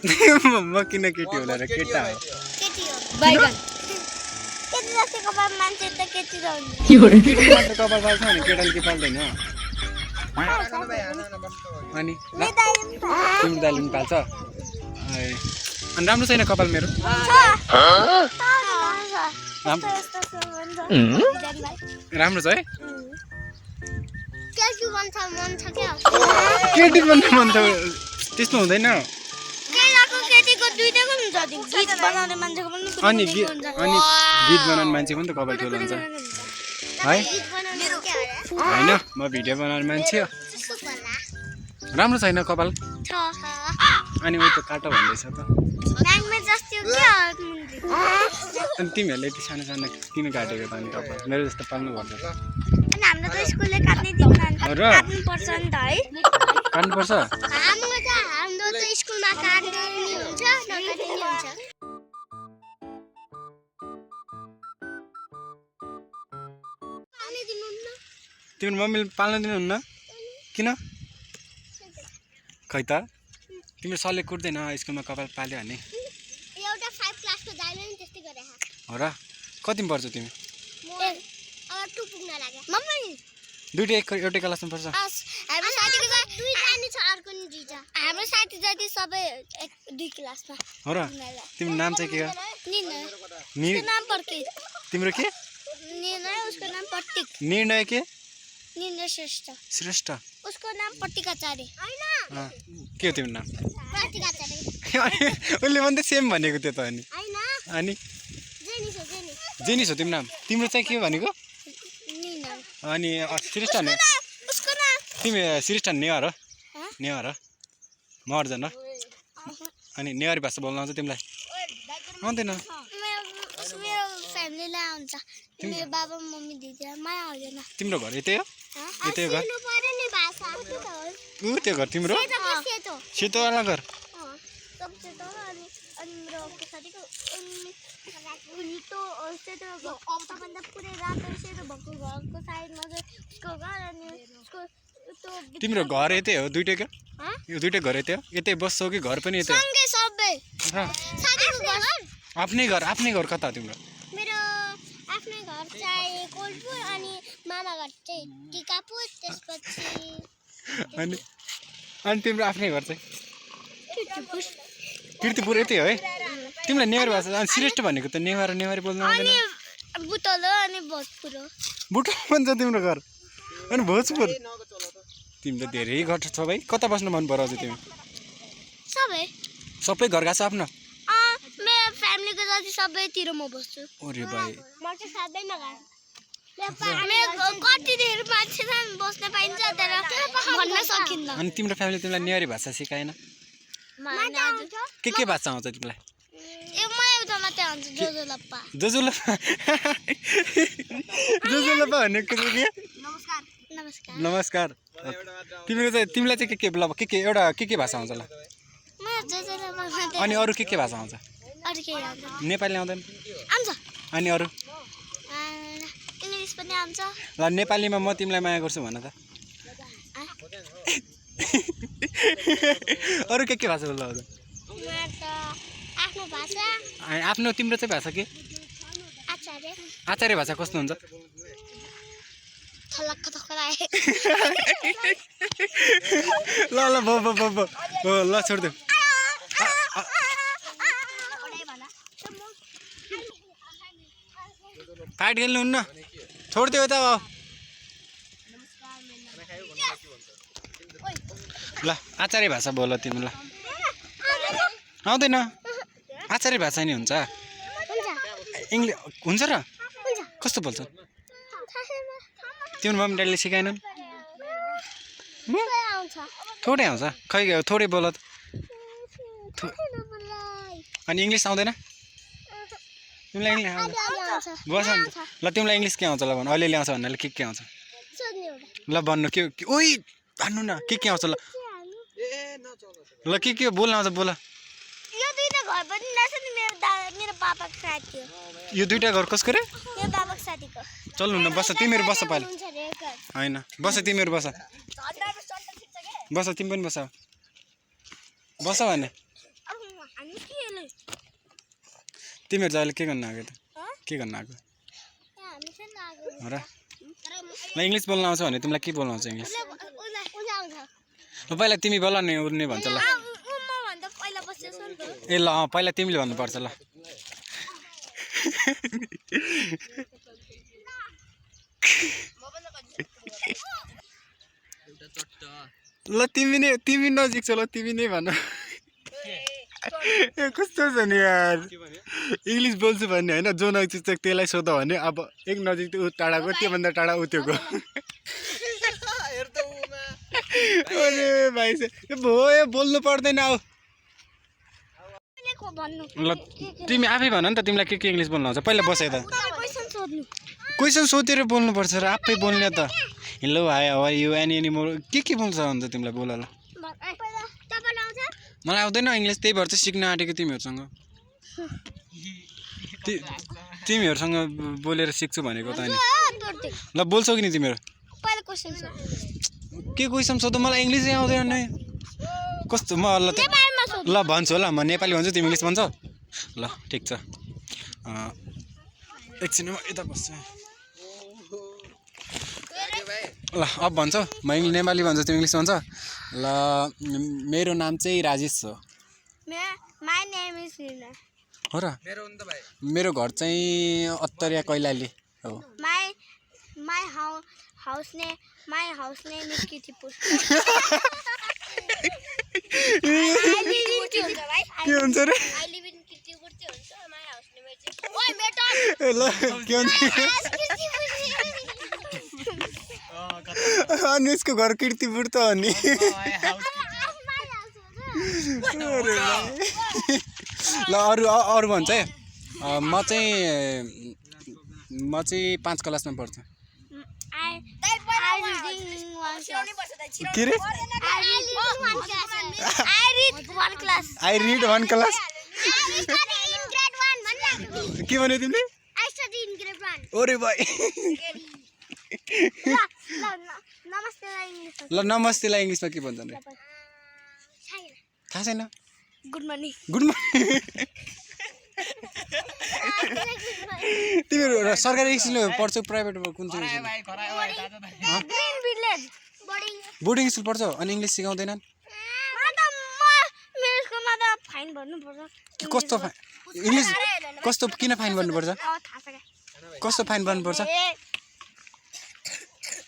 म किन केटी होला र केटा हो बैगन केटी मात्र कपाल पाल्छ भने केटाले के पाल्दैन अनि तिम्रो दाइले पनि पाल्छ अनि राम्रो छैन कपाल मेरो राम्रो छ है केटी बन्न मन छ त्यस्तो हुँदैन अनि गीत बनाउने मान्छे पनि त कपाल ठुलो हुन्छ है होइन म भिडियो बनाउने मान्छे हो राम्रो छैन कपाल अनि उयो त काटो भन्दैछ त अनि तिमीहरूले यति सानो सानो किन काटेको त अनि कपाल मेरो जस्तो पाल्नु पर्छ काट्नुपर्छ तिम्रो मम्मीले पाल्न दिनुहुन्न किन खै त तिम्रो सरले कुट्दैन स्कुलमा कपाल पाल्यो भने हो र कतिमा पढ्छौ तिमी दुइटै एउटै क्लासमा पढ्छ हाम्रो साथी जाति सबै 2 क्लासमा हो र तिम्रो नाम चाहिँ के हो तिम्रो के उसको नाम प्रतीक निर्णय के निर्णय श्रेष्ठ उसको नाम प्रतीकाचार्य के हो तिम्रो नाम प्रतीकाचार्य उसले पनि त सेम भनेको थियो त अनि जेनिस हो तिम्रो नाम तिम्रो चाहिँ के हो भनेको अनि श्रेष्ठ ने तिमी श्रेष्ठ नेवार मर्जन अनि नेवारी भाषा बोल्न आउँछ तिमीलाई आउँदैन मेरो फ्यामिलीलाई आउँछ मेरो बाबा मम्मी दिदी माया आउँदैन तिम्रो घर यतै हो यतै घर त्यो घर तिम्रो सेतोवाला घर तिम्रो घर यतै हो दुइटैको यो दुइटै घर यतै हो यतै बस्छौ कि घर पनि यतै आफ्नै घर कता हो तिम्रो मेरो आफ्नै घर चाहिँ कोलपुर अनि मामा घर चाहिँ टिकापुर त्यसपछि अनि तिम्रो आफ्नै घर चाहिँ किर्तिपुर यतै हो है तिमीलाई नेवारी भाषा अनि श्रेष्ठ भनेको त नेवारी बोल्नु आउँदैन बुटोलो अनि भोजपुर बुटोलो पनि छ तिम्रो घर अनि भोजपुर तिम्रो धेरै घर छ भाइ कता बस्न मन पराउँछ तिमी सबै घर गएको छ आफ्नो मेरो फ्यामिलीको जति सबैतिर म बस्छु ओरे भाइ म चाहिँ साध्यै नगाए कति धेरै मान्छे बस्न पाइन्छ तर भन्न सकिन्न अनि तिम्रो फ्यामिली तिमीलाई नेवारी भाषा सिकाएन के भाषा आउँछ तिमीलाई एउटा मात्रै आउँछ जोजोलप्पा जोजोलप्पा भनेको के नमस्कार तिमीलाई चाहिँ के एउटा के भाषा आउँछ ल अनि अरू के भाषा आउँछ नेपाली आउँदैन अनि अरू इङ्ग्लिस पनि आउँछ ल नेपालीमा म तिमीलाई माया गर्छु भन त अरू के भाषा बोल्दा आउँछ आफ्नो भाषा आफ्नो तिम्रो चाहिँ भाषा के आचार्य भाषा कस्तो हुन्छ ल ल छोड्देऊ फाइट खेल्नुहुन्न छोड्देऊ यता ल आचार्य भाषा बोल तिमी ल आउँदैन आचार्य भाषा नि हुन्छ इङ्ग्लिस हुन्छ र कस्तो बोल्छ तिम्रो मम्मी ड्याडीले सिकाएनन् थोरै आउँछ खै थोरै बोल त अनि इङ्ग्लिस आउँदैन तिमीलाई इङ्ग्लिस आउँछ बस अन्त ल तिमीलाई इङ्ग्लिस के आउँछ ल भन अलिअलि आउँछ भन्नाले के आउँछ ल भन्नु के ओइ भन्नु न के आउँछ ल ल के बोल्न आउँछ बोल यो दुईटा घर कसको रे चल्नु न बस तिमीहरू बस पाले होइन बस तिमीहरू बस तिमी पनि बस बस भने तिमीहरू चाहिँ अहिले के गर्न आएको त के गर्न आएको हो र ल इङ्ग्लिस बोल्न आउँछ भने तिमीलाई के बोल्न आउँछ इङ्ग्लिस ल पहिला तिमी बोल नि उड्ने भन्छ ल ए ल पहिला तिमीले भन्नुपर्छ ल ल तिमी नजिक छ ल तिमी नै भन ए कस्तो छ नि यार इङ्ग्लिस बोल्छु भन्ने होइन जो नजिक छ त्यसलाई सोध भने अब एक नजिक ऊ टाढाको त्योभन्दा टाढा ऊ त्योको अरे भाइ भयो बोल्नु पर्दैन आऊ ल तिमी आफै भन नि त तिमीलाई के इङ्ग्लिस बोल्नु आउँछ पहिला बसे त क्वेसन सोधेर बोल्नुपर्छ र आफै बोल्ने त hello hi how are you any more के बोल्छ अन्त तिमीलाई बोल ल मलाई आउँदैन इङ्ग्लिस त्यही भएर चाहिँ सिक्न आँटेको तिमीहरूसँग तिमीहरूसँग बोलेर सिक्छु भनेको त नि ल बोल्छौ कि नि तिमीहरू के क्वेसन सोध मलाई इङ्ग्लिसै आउँदैन नि कस्तो म ल भन्छु ल म नेपाली भन्छु तिमी इङ्ग्लिस भन्छौ ल ठिक छ एकछिन म यता बस्छु ल अब भन्छौ म नेपाली भन्छु तिमी इङ्ग्लिस भन्छ ल मेरो नाम चाहिँ राजेश हो हो र मेरो घर चाहिँ अत्तरिया कैलाली हो My house name is Kittypur. के हुन्छ रे I live in Kittypur. My house name is. Oi, beta. ल के हुन्छ अनि यसको घर कीर्तिपुर त हो नि ल अरू भन्छ है म चाहिँ 5 क्लासमा पढ्छु के रे I read one class के भन्यो तिमीले ओरे भाइ ल नमस्तेलाई इङ्ग्लिसमा के भन्छन् रे थाहा छैन गुड मर्निङ तिमीहरू सरकारी स्कुलमा पढ्छौ प्राइभेटमा कुन चाहिँ बोर्डिङ स्कुल पढ्छौ अनि इङ्ग्लिस सिकाउँदैनन् कस्तो इङ्ग्लिस कस्तो किन फाइन भन्नुपर्छ कस्तो फाइन भन्नुपर्छ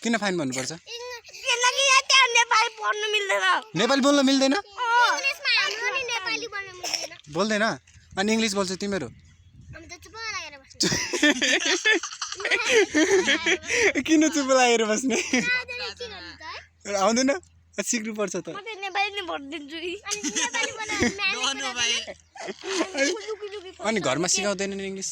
किन फाइन भन्नुपर्छ नेपाली बोल्न मिल्दैन बोल्दैन अनि इङ्ग्लिस बोल्छ तिमीहरू किन चुप लागेर बस्ने आउँदैन सिक्नुपर्छ त अनि घरमा सिकाउँदैनन् इङ्ग्लिस